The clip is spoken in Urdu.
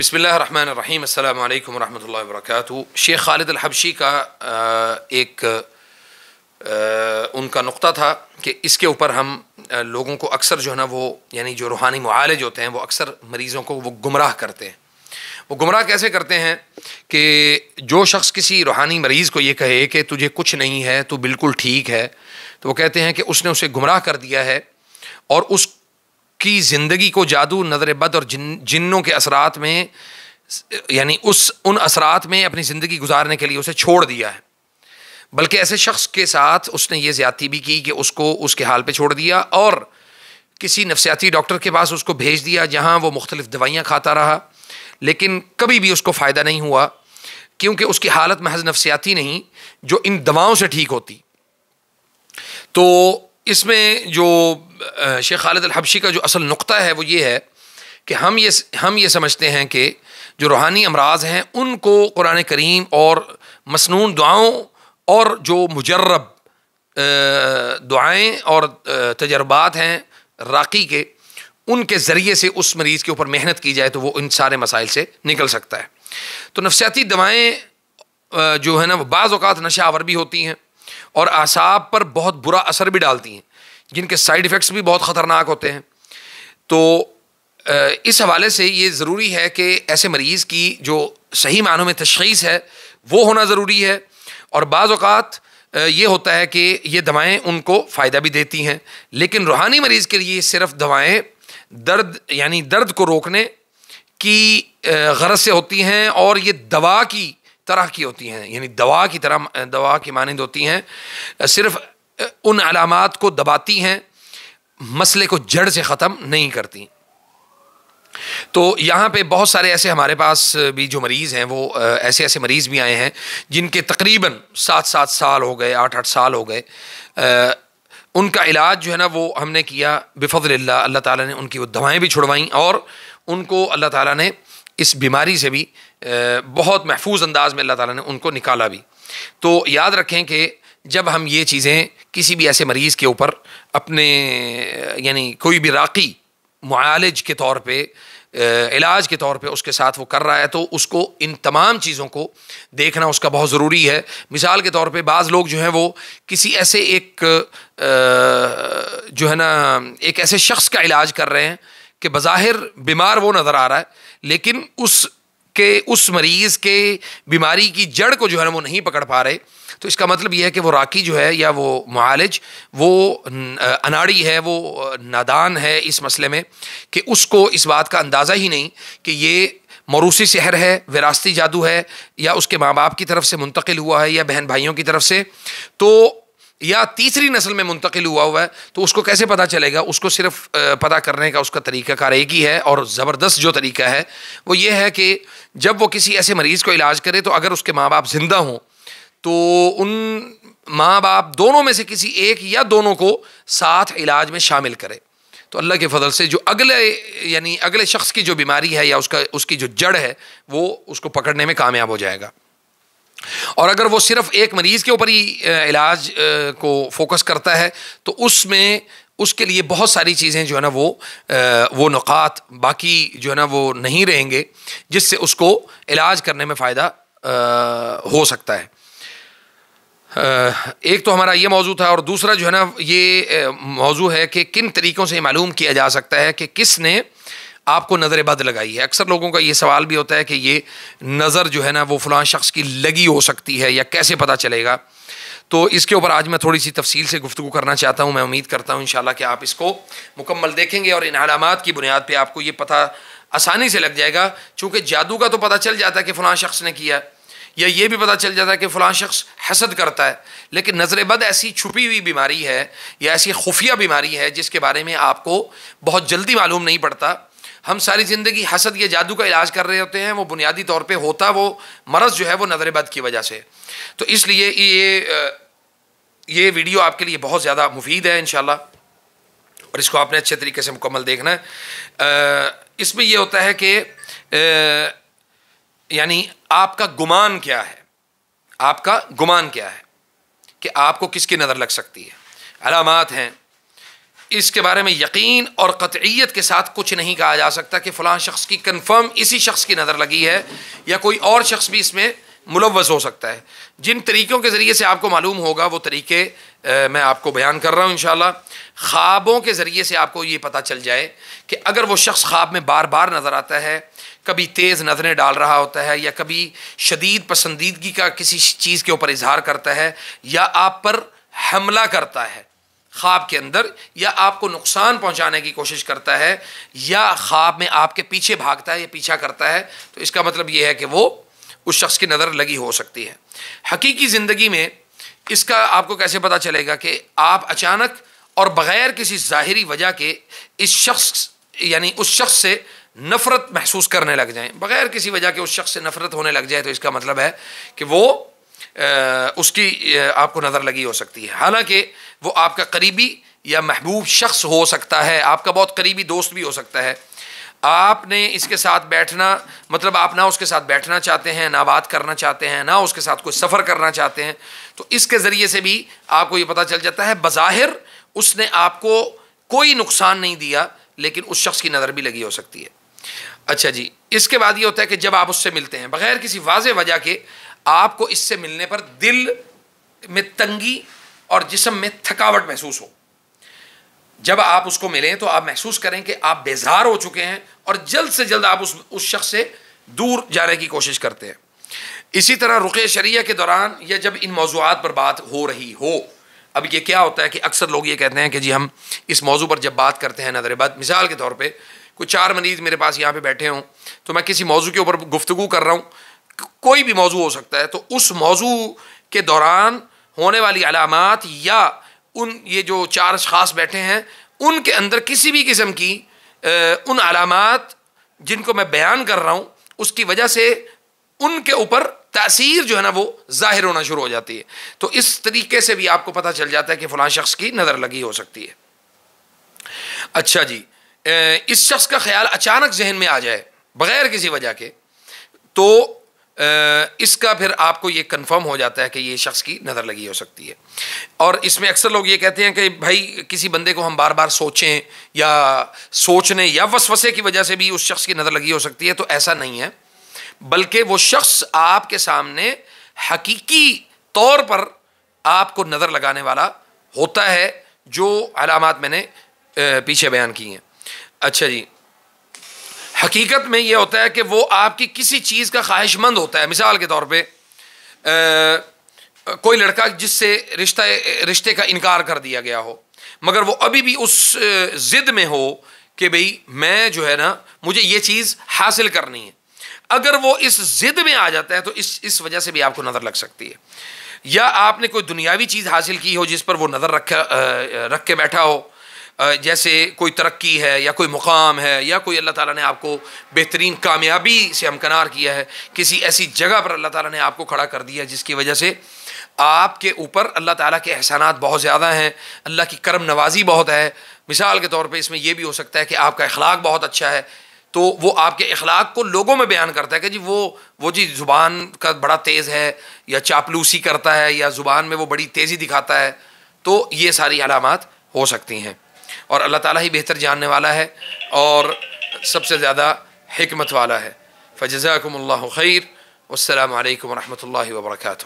بسم اللہ الرحمن الرحیم، السلام علیکم ورحمۃ اللہ وبرکاتہ۔ شیخ خالد الحبشی کا ایک ان کا نقطہ تھا کہ اس کے اوپر ہم لوگوں کو اکثر جو ہے نا وہ یعنی جو روحانی معالج ہوتے ہیں وہ اکثر مریضوں کو وہ گمراہ کرتے ہیں۔ وہ گمراہ کیسے کرتے ہیں کہ جو شخص کسی روحانی مریض کو یہ کہے کہ تجھے کچھ نہیں ہے، تو بالکل ٹھیک ہے، تو وہ کہتے ہیں کہ اس نے اسے گمراہ کر دیا ہے اور اس کی زندگی کو جادو، نظر بد اور جنوں کے اثرات میں یعنی ان اثرات میں اپنی زندگی گزارنے کے لیے اسے چھوڑ دیا ہے۔ بلکہ ایسے شخص کے ساتھ اس نے یہ زیادتی بھی کی کہ اس کو اس کے حال پہ چھوڑ دیا اور کسی نفسیاتی ڈاکٹر کے پاس اس کو بھیج دیا، جہاں وہ مختلف دوائیاں کھاتا رہا، لیکن کبھی بھی اس کو فائدہ نہیں ہوا، کیونکہ اس کی حالت محض نفسیاتی نہیں جو ان دواؤں سے ٹھیک ہوتی۔ تو اس میں جو شیخ خالد الحبشی کا جو اصل نقطہ ہے وہ یہ ہے کہ ہم یہ سمجھتے ہیں کہ جو روحانی امراض ہیں ان کو قرآن کریم اور مسنون دعاؤں اور جو مجرب دعائیں اور تجربات ہیں راقی کے، ان کے ذریعے سے اس مریض کے اوپر محنت کی جائے تو وہ ان سارے مسائل سے نکل سکتا ہے۔ تو نفسیاتی دوائیں جو ہے نا وہ بعض اوقات نشہ آور بھی ہوتی ہیں اور اعصاب پر بہت برا اثر بھی ڈالتی ہیں، جن کے سائیڈ ایفیکٹس بھی بہت خطرناک ہوتے ہیں۔ تو اس حوالے سے یہ ضروری ہے کہ ایسے مریض کی جو صحیح معنوں میں تشخیص ہے وہ ہونا ضروری ہے، اور بعض اوقات یہ ہوتا ہے کہ یہ دوائیں ان کو فائدہ بھی دیتی ہیں، لیکن روحانی مریض کے لیے صرف دوائیں درد کو روکنے کی غرض سے ہوتی ہیں، اور یہ دوا کی طرح کی ہوتی ہیں، یعنی دوا کی مانند ہوتی ہیں، صرف ان علامات کو دباتی ہیں، مسئلے کو جڑ سے ختم نہیں کرتی۔ تو یہاں پہ بہت سارے ایسے ہمارے پاس بھی جو مریض ہیں وہ ایسے مریض بھی آئے ہیں جن کے تقریباً 7 سال ہو گئے، 8 سال ہو گئے۔ ان کا علاج جو ہے نا وہ ہم نے کیا بفضل اللہ، اللہ تعالیٰ نے ان کی وہ دوائیں بھی چھڑوائیں اور ان کو اللہ تعالیٰ نے اس بیماری سے بھی بہت محفوظ انداز میں اللہ تعالیٰ نے ان کو نکالا بھی۔ تو یاد رکھیں کہ جب ہم یہ چیزیں کسی بھی ایسے مریض کے اوپر اپنے یعنی کوئی بھی راقی معالج کے طور پہ علاج کے طور پہ اس کے ساتھ وہ کر رہا ہے تو اس کو ان تمام چیزوں کو دیکھنا اس کا بہت ضروری ہے۔ مثال کے طور پہ بعض لوگ جو ہیں وہ کسی ایسے ایک ایسے شخص کا علاج کر رہے ہیں کہ بظاہر بیمار وہ نظر آ رہا ہے، لیکن اس مریض کے بیماری کی جڑ کو جو ہے نا وہ نہیں پکڑ پا رہے۔ تو اس کا مطلب یہ ہے کہ وہ راقی جو ہے یا وہ معالج وہ اناڑی ہے، وہ نادان ہے اس مسئلے میں کہ اس کو اس بات کا اندازہ ہی نہیں کہ یہ موروثی سحر ہے، وراثتی جادو ہے، یا اس کے ماں باپ کی طرف سے منتقل ہوا ہے، یا بہن بھائیوں کی طرف سے، تو یا تیسری نسل میں منتقل ہوا ہے۔ تو اس کو کیسے پتہ چلے گا؟ اس کو صرف پتہ کرنے کا اس کا طریقہ کار ایک ہی ہے، اور زبردست جو طریقہ ہے وہ یہ ہے کہ جب وہ کسی ایسے مریض کو علاج کرے تو اگر اس کے ماں باپ زندہ ہوں تو ان ماں باپ دونوں میں سے کسی ایک یا دونوں کو ساتھ علاج میں شامل کرے، تو اللہ کے فضل سے جو اگلے شخص کی جو بیماری ہے یا اس کی جو جڑ ہے وہ اس کو پکڑنے میں کامیاب ہو جائے گا۔ اور اگر وہ صرف ایک مریض کے اوپر ہی علاج کو فوکس کرتا ہے تو اس میں اس کے لیے بہت ساری چیزیں جو ہے نا وہ نقاط باقی جو ہے نا وہ نہیں رہیں گے جس سے اس کو علاج کرنے میں فائدہ ہو سکتا ہے۔ ایک تو ہمارا یہ موضوع تھا، اور دوسرا جو ہے نا یہ موضوع ہے کہ کن طریقوں سے معلوم کیا جا سکتا ہے کہ کس نے آپ کو نظر بد لگائی ہے۔ اکثر لوگوں کا یہ سوال بھی ہوتا ہے کہ یہ نظر جو ہے نا وہ فلاں شخص کی لگی ہو سکتی ہے یا کیسے پتہ چلے گا؟ تو اس کے اوپر آج میں تھوڑی سی تفصیل سے گفتگو کرنا چاہتا ہوں۔ میں امید کرتا ہوں انشاءاللہ کہ آپ اس کو مکمل دیکھیں گے اور ان علامات کی بنیاد پہ آپ کو یہ پتہ آسانی سے لگ جائے گا، چونکہ جادو کا تو پتہ چل جاتا ہے کہ فلاں شخص نے کیا، یا یہ بھی پتہ چل جاتا ہے کہ فلاں شخص حسد کرتا ہے، لیکن نظر بد ایسی چھپی ہوئی بیماری ہے یا ایسی خفیہ بیماری ہے جس کے بارے میں آپ کو بہت جلدی معلوم نہیں پڑتا۔ ہم ساری زندگی حسد یا جادو کا علاج کر رہے ہوتے ہیں، وہ بنیادی طور پہ ہوتا وہ مرض جو ہے وہ نظر بد کی وجہ سے۔ تو اس لیے یہ ویڈیو آپ کے لیے بہت زیادہ مفید ہے انشاءاللہ، اور اس کو آپ نے اچھے طریقے سے مکمل دیکھنا ہے۔ اس میں یہ ہوتا ہے کہ یعنی آپ کا گمان کیا ہے، آپ کا گمان کیا ہے کہ آپ کو کس کی نظر لگ سکتی ہے۔ علامات ہیں، اس کے بارے میں یقین اور قطعیت کے ساتھ کچھ نہیں کہا جا سکتا کہ فلاں شخص کی کنفرم اسی شخص کی نظر لگی ہے یا کوئی اور شخص بھی اس میں ملوث ہو سکتا ہے۔ جن طریقوں کے ذریعے سے آپ کو معلوم ہوگا وہ طریقے میں آپ کو بیان کر رہا ہوں انشاءاللہ۔ خوابوں کے ذریعے سے آپ کو یہ پتہ چل جائے کہ اگر وہ شخص خواب میں بار بار نظر آتا ہے، کبھی تیز نظریں ڈال رہا ہوتا ہے یا کبھی شدید پسندیدگی کا کسی چیز کے اوپر اظہار کرتا ہے یا آپ پر حملہ کرتا ہے خواب کے اندر، یا آپ کو نقصان پہنچانے کی کوشش کرتا ہے، یا خواب میں آپ کے پیچھے بھاگتا ہے یا پیچھا کرتا ہے، تو اس کا مطلب یہ ہے کہ وہ اس شخص کی نظر لگی ہو سکتی ہے۔ حقیقی زندگی میں اس کا آپ کو کیسے پتہ چلے گا کہ آپ اچانک اور بغیر کسی ظاہری وجہ کے اس شخص یعنی اس شخص سے نفرت محسوس کرنے لگ جائیں، بغیر کسی وجہ کے اس شخص سے نفرت ہونے لگ جائے، تو اس کا مطلب ہے کہ وہ اس کی آپ کو نظر لگی ہو سکتی ہے، حالانکہ وہ آپ کا قریبی یا محبوب شخص ہو سکتا ہے، آپ کا بہت قریبی دوست بھی ہو سکتا ہے۔ آپ نے اس کے ساتھ بیٹھنا مطلب آپ نہ اس کے ساتھ بیٹھنا چاہتے ہیں، نہ بات کرنا چاہتے ہیں، نہ اس کے ساتھ کوئی سفر کرنا چاہتے ہیں، تو اس کے ذریعے سے بھی آپ کو یہ پتہ چل جاتا ہے بظاہر اس نے آپ کو کوئی نقصان نہیں دیا، لیکن اس شخص کی نظر بھی لگی ہو سکتی ہے۔ اچھا جی، اس کے بعد یہ ہوتا ہے کہ جب آپ اس سے ملتے ہیں بغیر کسی واضح وجہ کے، آپ کو اس سے ملنے پر دل میں تنگی اور جسم میں تھکاوٹ محسوس ہو۔ جب آپ اس کو ملیں تو آپ محسوس کریں کہ آپ بیزار ہو چکے ہیں اور جلد سے جلد آپ اس شخص سے دور جانے کی کوشش کرتے ہیں۔ اسی طرح رقیہ شرعیہ کے دوران یا جب ان موضوعات پر بات ہو رہی ہو، اب یہ کیا ہوتا ہے کہ اکثر لوگ یہ کہتے ہیں کہ جی ہم اس موضوع پر جب بات کرتے ہیں نظر بد، مثال کے طور پہ کوئی 4 مریض میرے پاس یہاں پہ بیٹھے ہوں تو میں کسی موضوع کے اوپر گفتگو کر رہا ہوں، کوئی بھی موضوع ہو سکتا ہے، تو اس موضوع کے دوران ہونے والی علامات یا یہ جو 4 اشخاص بیٹھے ہیں ان کے اندر کسی بھی قسم کی ان علامات جن کو میں بیان کر رہا ہوں اس کی وجہ سے ان کے اوپر تاثیر جو ہے نا وہ ظاہر ہونا شروع ہو جاتی ہے، تو اس طریقے سے بھی آپ کو پتہ چل جاتا ہے کہ فلاں شخص کی نظر لگی ہو سکتی ہے۔ اچھا جی، اس شخص کا خیال اچانک ذہن میں آ جائے بغیر کسی وجہ کے، تو اس کا پھر آپ کو یہ کنفرم ہو جاتا ہے کہ یہ شخص کی نظر لگی ہو سکتی ہے۔ اور اس میں اکثر لوگ یہ کہتے ہیں کہ بھائی کسی بندے کو ہم بار بار سوچیں یا سوچنے یا وسوسے کی وجہ سے بھی اس شخص کی نظر لگی ہو سکتی ہے، تو ایسا نہیں ہے، بلکہ وہ شخص آپ کے سامنے حقیقی طور پر آپ کو نظر لگانے والا ہوتا ہے، جو علامات میں نے پیچھے بیان کی ہیں۔ اچھا جی، حقیقت میں یہ ہوتا ہے کہ وہ آپ کی کسی چیز کا خواہش مند ہوتا ہے۔ مثال کے طور پہ کوئی لڑکا جس سے رشتے کا انکار کر دیا گیا ہو، مگر وہ ابھی بھی اس ضد میں ہو کہ بھئی میں جو ہے نا مجھے یہ چیز حاصل کرنی ہے، اگر وہ اس ضد میں آ جاتا ہے تو اس وجہ سے بھی آپ کو نظر لگ سکتی ہے۔ یا آپ نے کوئی دنیاوی چیز حاصل کی ہو جس پر وہ نظر رکھ کے بیٹھا ہو، جیسے کوئی ترقی ہے یا کوئی مقام ہے یا کوئی اللہ تعالیٰ نے آپ کو بہترین کامیابی سے ہمکنار کیا ہے، کسی ایسی جگہ پر اللہ تعالیٰ نے آپ کو کھڑا کر دیا جس کی وجہ سے آپ کے اوپر اللہ تعالیٰ کے احسانات بہت زیادہ ہیں، اللہ کی کرم نوازی بہت ہے۔ مثال کے طور پہ اس میں یہ بھی ہو سکتا ہے کہ آپ کا اخلاق بہت اچھا ہے، تو وہ آپ کے اخلاق کو لوگوں میں بیان کرتا ہے کہ جی وہ جی زبان کا بڑا تیز ہے یا چاپلوسی کرتا ہے یا زبان میں وہ بڑی تیزی دکھاتا ہے، تو یہ ساری علامات ہو سکتی ہیں، اور اللہ تعالیٰ ہی بہتر جاننے والا ہے اور سب سے زیادہ حکمت والا ہے۔ فجزاکم اللہ خیر، والسلام علیکم ورحمۃ اللہ وبرکاتہ۔